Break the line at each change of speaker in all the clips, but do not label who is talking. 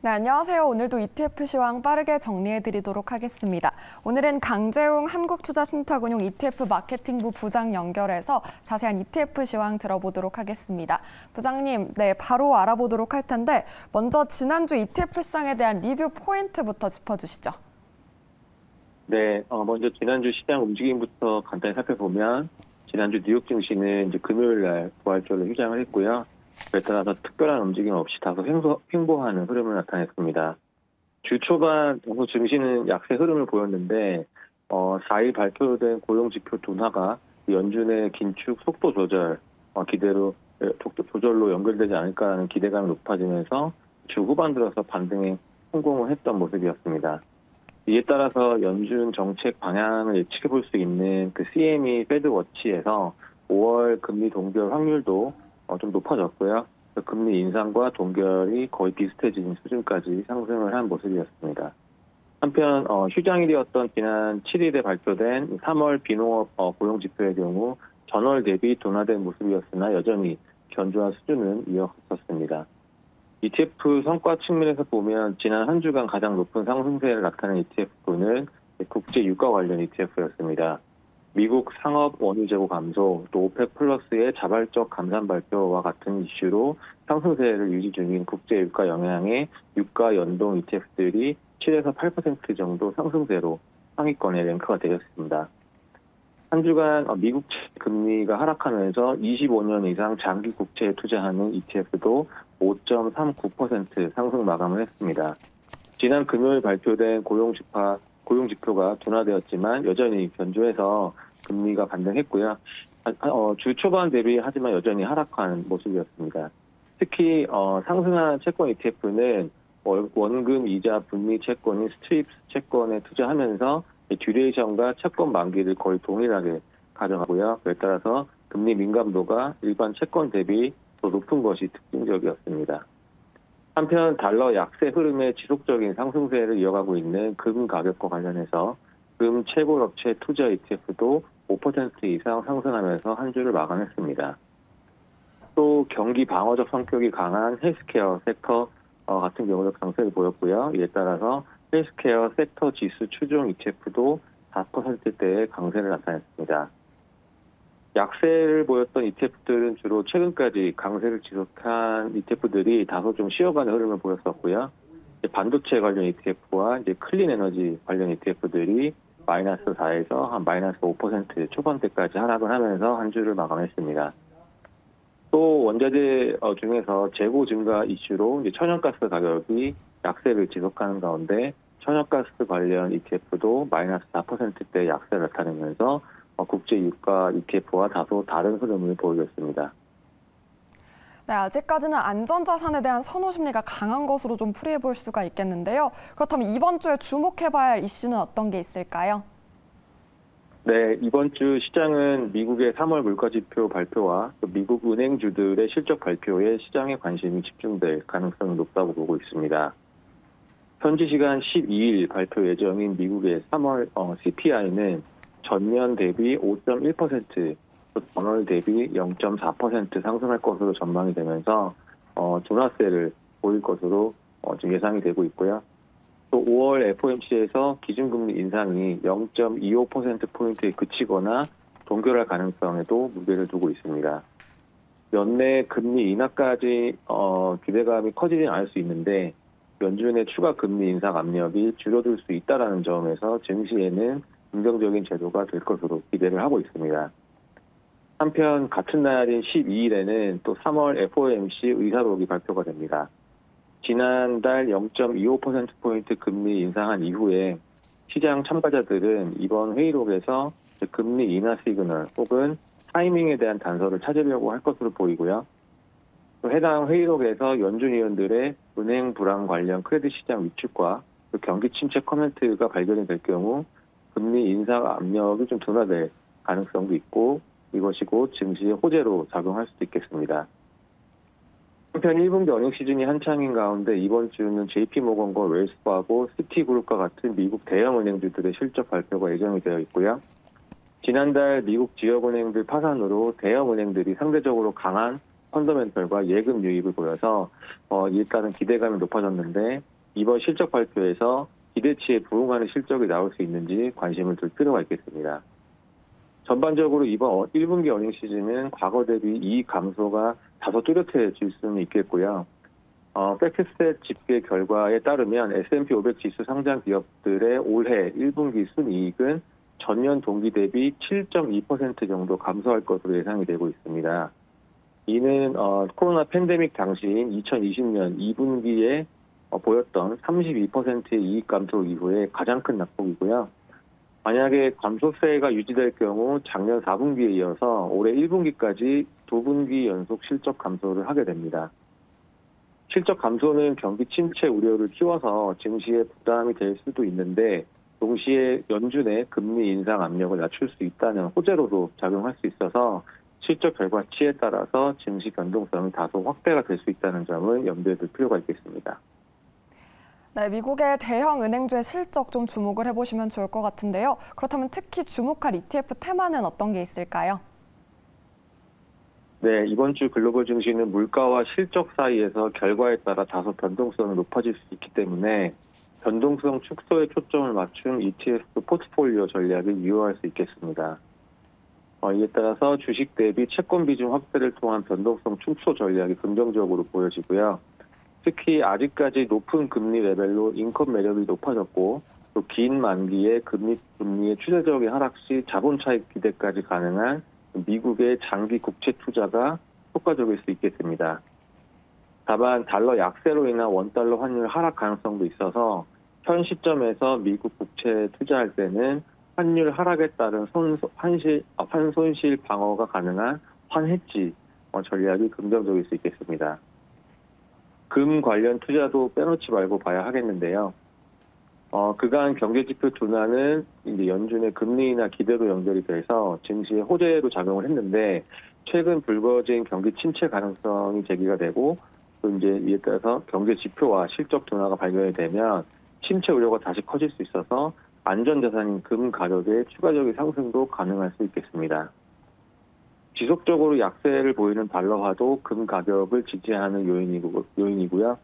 네, 안녕하세요. 오늘도 ETF 시황 빠르게 정리해드리도록 하겠습니다. 오늘은 강재웅 한국투자신탁운용 ETF 마케팅부 부장 연결해서 자세한 ETF 시황 들어보도록 하겠습니다. 부장님, 네, 바로 알아보도록 할 텐데 먼저 지난주 ETF 시장에 대한 리뷰 포인트부터 짚어주시죠.
네, 먼저 지난주 시장 움직임부터 간단히 살펴보면 지난주 뉴욕 증시는 이제 금요일 날 부활적으로 휴장을 했고요. 그에 따라서 특별한 움직임 없이 다소 횡보하는 흐름을 나타냈습니다. 주 초반 정부 증시는 약세 흐름을 보였는데 4일 발표된 고용지표 둔화가 연준의 긴축 속도 조절 조절로 연결되지 않을까라는 기대감이 높아지면서 주 후반 들어서 반등에 성공을 했던 모습이었습니다. 이에 따라서 연준 정책 방향을 예측해 볼 수 있는 그 CME 패드워치에서 5월 금리 동결 확률도 좀 높아졌고요. 금리 인상과 동결이 거의 비슷해진 수준까지 상승을 한 모습이었습니다. 한편 휴장일이었던 지난 7일에 발표된 3월 비농업 고용지표의 경우 전월 대비 둔화된 모습이었으나 여전히 견조한 수준은 이어갔었습니다. ETF 성과 측면에서 보면 지난 한 주간 가장 높은 상승세를 나타낸 ETF는 국제 유가 관련 ETF였습니다. 미국 상업 원유 재고 감소, 또 오펙 플러스의 자발적 감산 발표와 같은 이슈로 상승세를 유지 중인 국제 유가 영향의 유가 연동 ETF들이 7에서 8% 정도 상승세로 상위권에 랭크가 되었습니다. 한 주간 미국 금리가 하락하면서 25년 이상 장기 국채에 투자하는 ETF도 5.39% 상승 마감을 했습니다. 지난 금요일 발표된 고용지표가 둔화되었지만 여전히 견조해서 금리가 반등했고요. 주 초반 대비 하지만 여전히 하락한 모습이었습니다. 특히 상승한 채권 ETF는 원금 이자 분리 채권인 스트립스 채권에 투자하면서 듀레이션과 채권 만기를 거의 동일하게 가져가고요. 그에 따라서 금리 민감도가 일반 채권 대비 더 높은 것이 특징적이었습니다. 한편 달러 약세 흐름의 지속적인 상승세를 이어가고 있는 금 가격과 관련해서 금 채굴업체 투자 ETF도 5% 이상 상승하면서 한 주를 마감했습니다. 또 경기 방어적 성격이 강한 헬스케어 섹터 같은 경우도 강세를 보였고요. 이에 따라서 헬스케어 섹터 지수 추종 ETF도 4%대의 강세를 나타냈습니다. 약세를 보였던 ETF들은 주로 최근까지 강세를 지속한 ETF들이 다소 좀 쉬어가는 흐름을 보였었고요. 반도체 관련 ETF와 이제 클린 에너지 관련 ETF들이 마이너스 4에서 한 마이너스 5% 초반대까지 하락을 하면서 한 주를 마감했습니다. 또 원자재 중에서 재고 증가 이슈로 이제 천연가스 가격이 약세를 지속하는 가운데 천연가스 관련 ETF도 마이너스 4%대 약세를 나타내면서 국제 유가 ETF와 다소 다른 흐름을 보이고 있습니다.
네, 아직까지는 안전자산에 대한 선호 심리가 강한 것으로 좀 풀이해 볼 수가 있겠는데요. 그렇다면 이번 주에 주목해봐야 할 이슈는 어떤 게 있을까요?
네, 이번 주 시장은 미국의 3월 물가지표 발표와 또 미국 은행주들의 실적 발표에 시장의 관심이 집중될 가능성이 높다고 보고 있습니다. 현지 시간 12일 발표 예정인 미국의 3월 CPI는 전년 대비 5.1%, 전월 대비 0.4% 상승할 것으로 전망이 되면서 둔화세를 보일 것으로 지금 예상이 되고 있고요. 또 5월 FOMC에서 기준금리 인상이 0.25%포인트에 그치거나 동결할 가능성에도 무게를 두고 있습니다. 연내 금리 인하까지 기대감이 커지진 않을 수 있는데 연준의 추가 금리 인상 압력이 줄어들 수 있다는 점에서 증시에는 긍정적인 제도가 될 것으로 기대를 하고 있습니다. 한편 같은 날인 12일에는 또 3월 FOMC 의사록이 발표가 됩니다. 지난달 0.25%포인트 금리 인상한 이후에 시장 참가자들은 이번 회의록에서 금리 인하 시그널 혹은 타이밍에 대한 단서를 찾으려고 할 것으로 보이고요. 또 해당 회의록에서 연준 위원들의 은행 불안 관련 크레딧 시장 위축과 또 경기 침체 코멘트가 발견이 될 경우 금리 인상 압력이 좀 둔화될 가능성도 있고 이것이 곧 증시의 호재로 작용할 수도 있겠습니다. 한편 1분기 어닝 시즌이 한창인 가운데 이번 주는 JP모건과 웰스파고 시티그룹과 같은 미국 대형은행주들의 실적 발표가 예정이 되어 있고요. 지난달 미국 지역은행들 파산으로 대형은행들이 상대적으로 강한 펀더멘털과 예금 유입을 보여서 이에 따른 기대감이 높아졌는데 이번 실적 발표에서 기대치에 부응하는 실적이 나올 수 있는지 관심을 둘 필요가 있겠습니다. 전반적으로 이번 1분기 어닝 시즌은 과거 대비 이익 감소가 다소 뚜렷해질 수는 있겠고요. 팩트셋 집계 결과에 따르면 S&P 500 지수 상장 기업들의 올해 1분기 순이익은 전년 동기 대비 7.2% 정도 감소할 것으로 예상이 되고 있습니다. 이는 코로나 팬데믹 당시인 2020년 2분기에 보였던 32%의 이익 감소 이후에 가장 큰 낙폭이고요. 만약에 감소세가 유지될 경우 작년 4분기에 이어서 올해 1분기까지 2분기 연속 실적 감소를 하게 됩니다. 실적 감소는 경기 침체 우려를 키워서 증시에 부담이 될 수도 있는데 동시에 연준의 금리 인상 압력을 낮출 수 있다는 호재로도 작용할 수 있어서 실적 결과치에 따라서 증시 변동성이 다소 확대가 될 수 있다는 점을 염두에 둘 필요가 있겠습니다.
네, 미국의 대형 은행주의 실적 좀 주목을 해보시면 좋을 것 같은데요. 그렇다면 특히 주목할 ETF 테마는 어떤 게 있을까요?
네, 이번 주 글로벌 증시는 물가와 실적 사이에서 결과에 따라 다소 변동성이 높아질 수 있기 때문에 변동성 축소에 초점을 맞춘 ETF 포트폴리오 전략을 이용할 수 있겠습니다. 이에 따라서 주식 대비 채권 비중 확대를 통한 변동성 축소 전략이 긍정적으로 보여지고요. 특히 아직까지 높은 금리 레벨로 인컴 매력이 높아졌고 또 긴 만기에 금리의 추세적인 하락 시 자본 차익 기대까지 가능한 미국의 장기 국채 투자가 효과적일 수 있겠습니다. 다만 달러 약세로 인한 원달러 환율 하락 가능성도 있어서 현 시점에서 미국 국채 투자할 때는 환율 하락에 따른 환손실 방어가 가능한 환헤지 전략이 긍정적일 수 있겠습니다. 금 관련 투자도 빼놓지 말고 봐야 하겠는데요. 그간 경제지표 둔화는 이제 연준의 금리나 기대로 연결이 돼서 증시에 호재로 작용을 했는데 최근 불거진 경기 침체 가능성이 제기가 되고 또 이제 이에 따라서 경제지표와 실적 둔화가 발견이 되면 침체 우려가 다시 커질 수 있어서 안전자산인 금 가격의 추가적인 상승도 가능할 수 있겠습니다. 지속적으로 약세를 보이는 달러화도 금 가격을 지지하는 요인이고요.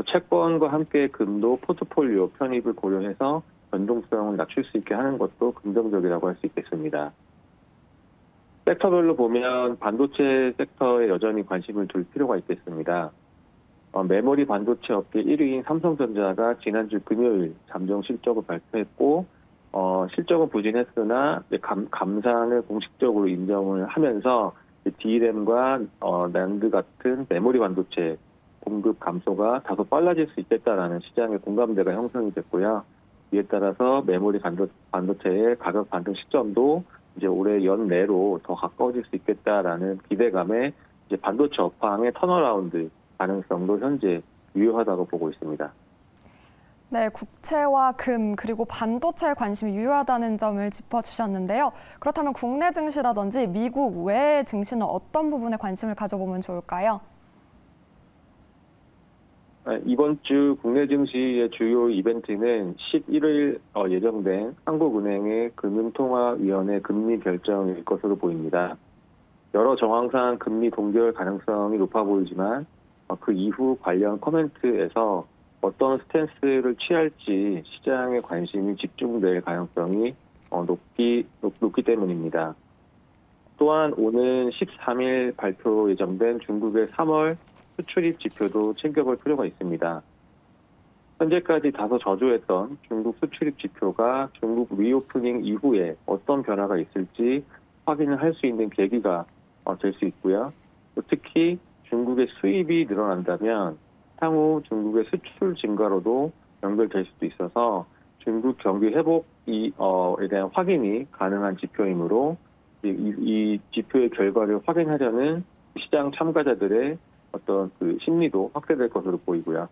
채권과 함께 금도 포트폴리오 편입을 고려해서 변동성을 낮출 수 있게 하는 것도 긍정적이라고 할 수 있겠습니다. 섹터별로 보면 반도체 섹터에 여전히 관심을 둘 필요가 있겠습니다. 메모리 반도체 업계 1위인 삼성전자가 지난주 금요일 잠정 실적을 발표했고 실적은 부진했으나 감산을 공식적으로 인정을 하면서 DRAM과 NAND 같은 메모리 반도체 공급 감소가 다소 빨라질 수 있겠다라는 시장의 공감대가 형성이 됐고요. 이에 따라서 메모리 반도체의 가격 반등 시점도 이제 올해 연내로 더 가까워질 수 있겠다라는 기대감에 이제 반도체 업황의 턴어라운드 가능성도 현재 유효하다고 보고 있습니다.
네, 국채와 금 그리고 반도체에 관심이 유효하다는 점을 짚어주셨는데요. 그렇다면 국내 증시라든지 미국 외 증시는 어떤 부분에 관심을 가져보면 좋을까요?
이번 주 국내 증시의 주요 이벤트는 11일 예정된 한국은행의 금융통화위원회 금리 결정일 것으로 보입니다. 여러 정황상 금리 동결 가능성이 높아 보이지만 그 이후 관련 코멘트에서 어떤 스탠스를 취할지 시장의 관심이 집중될 가능성이 높기 때문입니다. 또한 오는 13일 발표 예정된 중국의 3월 수출입 지표도 챙겨볼 필요가 있습니다. 현재까지 다소 저조했던 중국 수출입 지표가 중국 리오프닝 이후에 어떤 변화가 있을지 확인을 할 수 있는 계기가 될 수 있고요. 특히 중국의 수입이 늘어난다면 향후 중국의 수출 증가로도 연결될 수도 있어서 중국 경기 회복에 대한 확인이 가능한 지표이므로 이 지표의 결과를 확인하려는 시장 참가자들의 어떤 그 심리도 확대될 것으로 보이고요.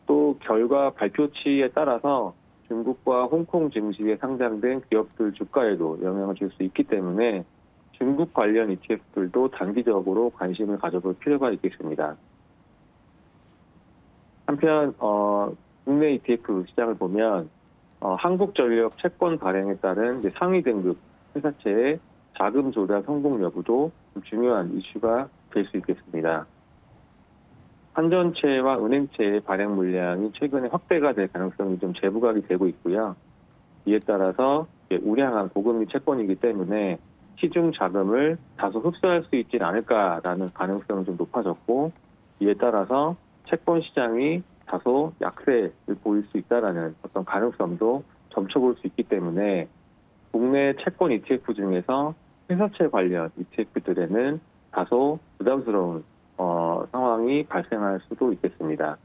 또 결과 발표치에 따라서 중국과 홍콩 증시에 상장된 기업들 주가에도 영향을 줄 수 있기 때문에 중국 관련 ETF들도 단기적으로 관심을 가져볼 필요가 있겠습니다. 한편 국내 ETF 시장을 보면 한국전력 채권 발행에 따른 상위 등급 회사채의 자금 조달 성공 여부도 중요한 이슈가 될 수 있겠습니다. 한전채와 은행채의 발행 물량이 최근에 확대가 될 가능성이 좀 재부각이 되고 있고요. 이에 따라서 우량한 고금리 채권이기 때문에 시중 자금을 다소 흡수할 수 있지 않을까라는 가능성이 좀 높아졌고, 이에 따라서 채권 시장이 다소 약세를 보일 수 있다라는 어떤 가능성도 점쳐 볼 수 있기 때문에 국내 채권 ETF 중에서 회사채 관련 ETF들에는 다소 부담스러운 상황이 발생할 수도 있겠습니다.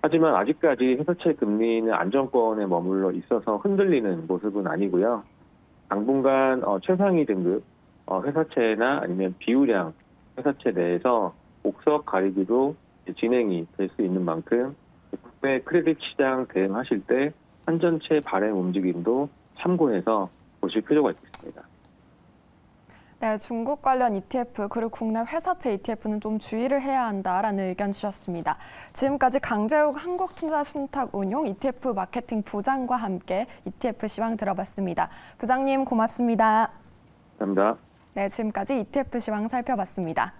하지만 아직까지 회사채 금리는 안정권에 머물러 있어서 흔들리는 모습은 아니고요. 당분간 최상위 등급 회사채나 아니면 비우량 회사채 내에서 옥석 가리기도 진행이 될 수 있는 만큼 국내 크레딧 시장 대응하실 때 한전채 발행 움직임도 참고해서 보실 필요가 있겠습니다.
네, 중국 관련 ETF 그리고 국내 회사채 ETF는 좀 주의를 해야 한다라는 의견 주셨습니다. 지금까지 강재욱 한국투자신탁운용 ETF 마케팅 부장과 함께 ETF 시황 들어봤습니다. 부장님 고맙습니다.
감사합니다.
네, 지금까지 ETF 시황 살펴봤습니다.